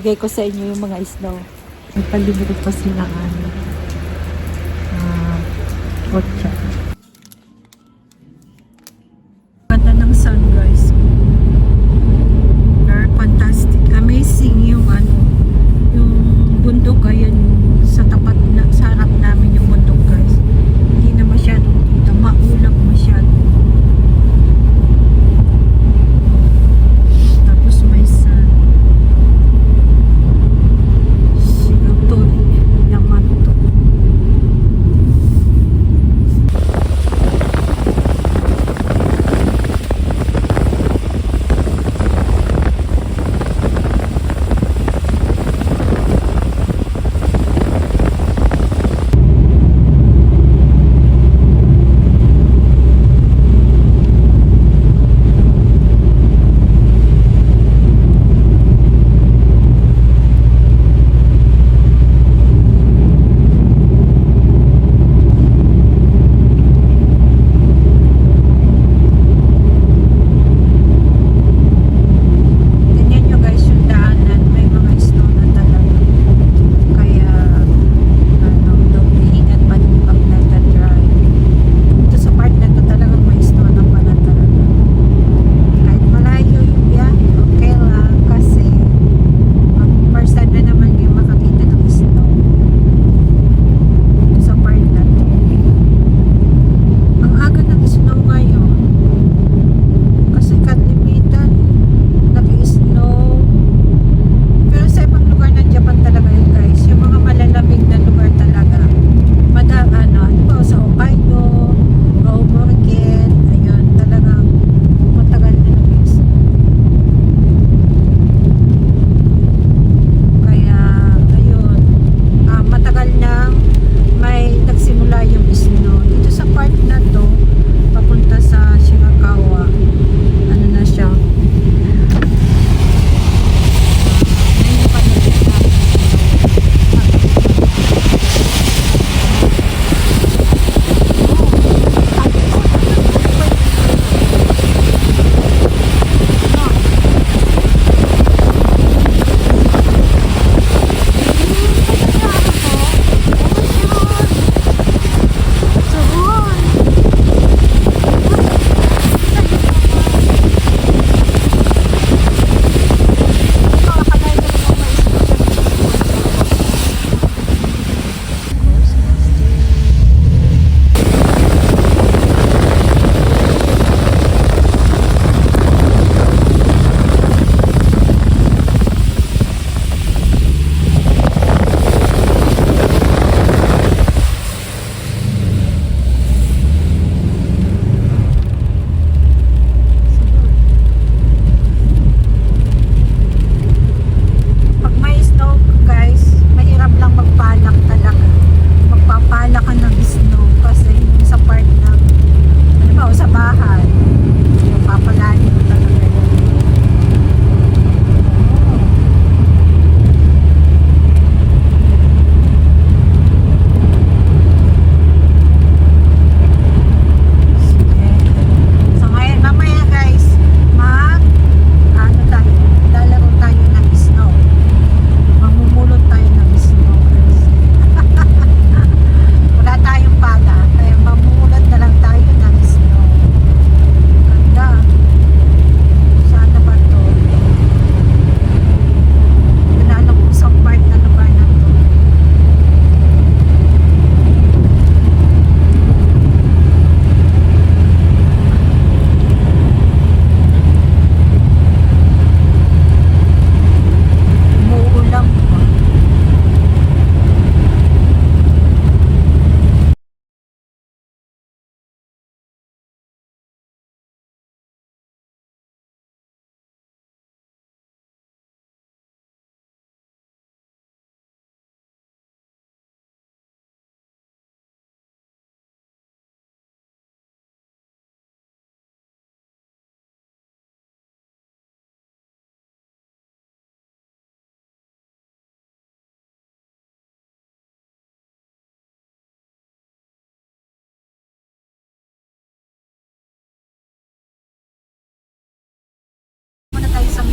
Bigay ko sa inyo yung mga snow. Nagpalibre pa sila kotsa. Ganda ng sunrise. Very fantastic. Amazing yung yung bundok. Ayan sa tapat na, sa harap namin yung bundok, guys. Hindi na masyadong kita. Maulap masyado. Tapos may sun. Sigaw to. Yaman to.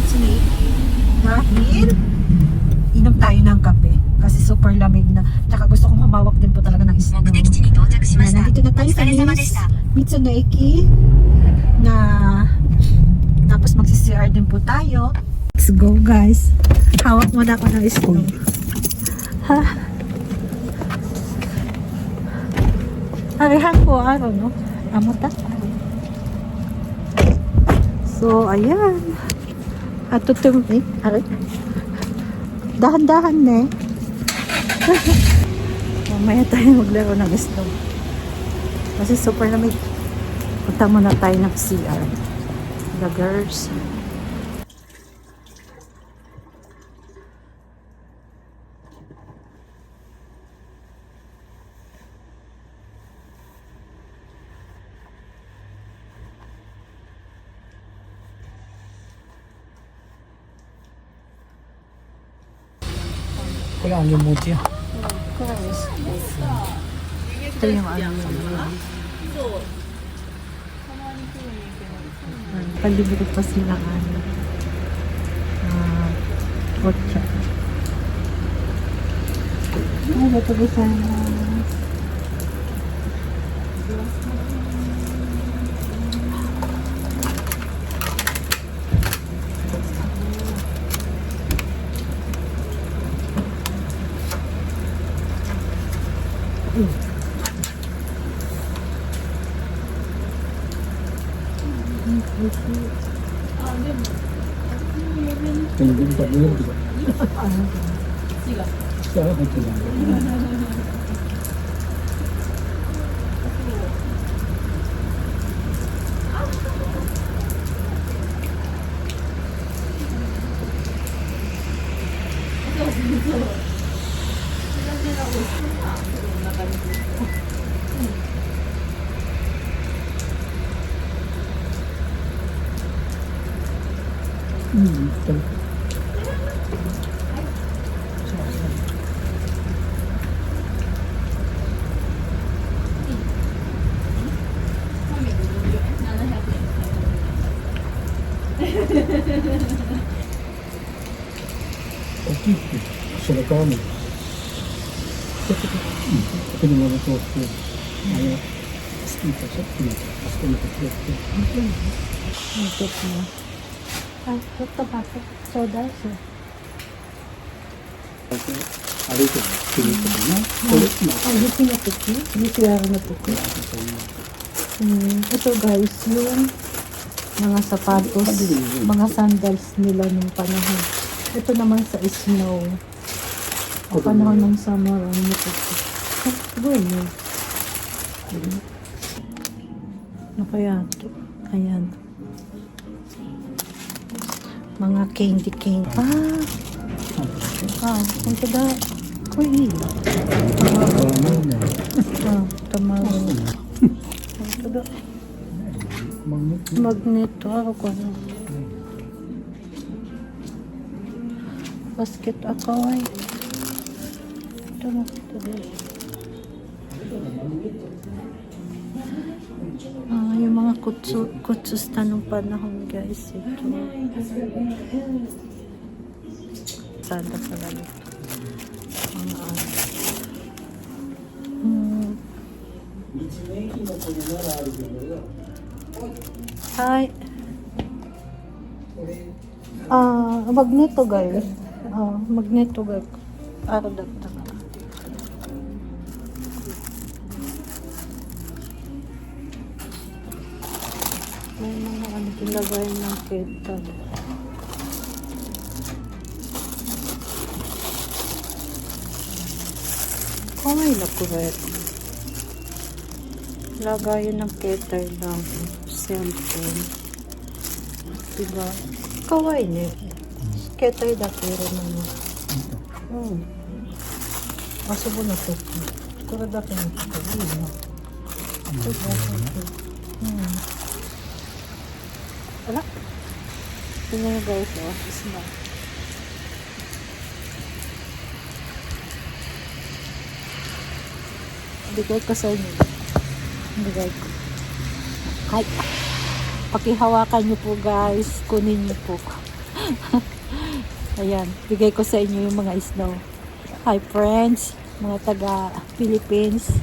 Snake dahil Tsaka gusto kong humawak din po talaga ng snow. 目的地に到着しま Ayan, した。 nandito na お tayo 疲 sa れ様でした Mitsunoiki na tapos magsi-CR din po tayo. Let's go guys. Hawak mo na ako ng snow. Ha? Arihan ko araw no? Amata. So ayan. At tutum aray. Dahan-dahan na eh. Mamaya tayo maglaro ng snow. Kasi super lamig. Punta muna tayo ng CR. The girls. Ito yung emoji. Ito yung ano. Palibot pa sila ano. Kotsa. Ay, ito ba sana? Yung pag-uwi ko. Sarap ito lang. Sudah kamu. Tapi di mana tuh? Ayo, kita cek. Ikot mo. Ay, ito ba? Soda siya. Ada itu. Ini na. Ay, hindi na puti. Hindi siya na puti. Ito guys, yung mga sapatos, mga sandals nila nung panahon. Ito naman sa snow. O panahon ng summer, ano nito? Bueno. Ano kaya ito? Ayan. Mga candy. Kung tada, kuy. Tamawa. Kung tada, magneto ako ko. Basket ako ay. Ito na ito. Yung mga kutsus tanong panahon guys. Ito. Sada pala ito. Mga ano. Hi. Magneto guys. Magneto guys. Araw dagdag. May mga ano pinagay ng ketan. Kamay na kuwet. Lagayan ng keter lang. Cellphone. Diba? Kawai ne. Keter da pero naman. Asubo na to. Kura da ka na ito. Wala. Tingnan nyo guys, isma. Bigay ko sa inyo. Bigay ko. Hi. Pakihawakan nyo po guys. Kunin nyo po. Ayan. Bigay ko sa inyo yung mga snow. Hi friends. mga taga Philippines.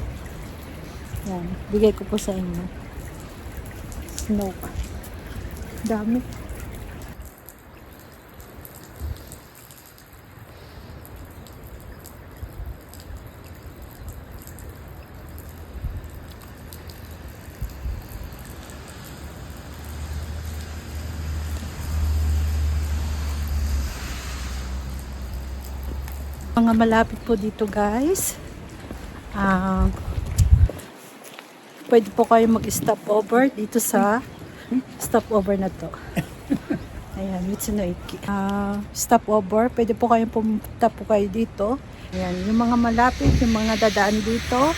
Yan, bigay ko po sa inyo. Snow. Dami. Mga malapit po dito guys. Pwede po kayo mag-stop over dito sa stop over na to. Ayan, Mitsunoiki. Stop over, pwede po kayo pumunta po kayo dito. Ayan, yung mga malapit, yung mga dadaan dito,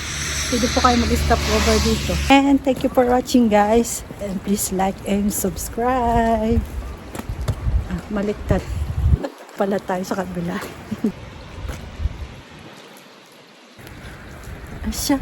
pwede po kayo mag-stop over dito. And thank you for watching guys. And please like and subscribe. Maliktad pala tayo sa kabila. Asya.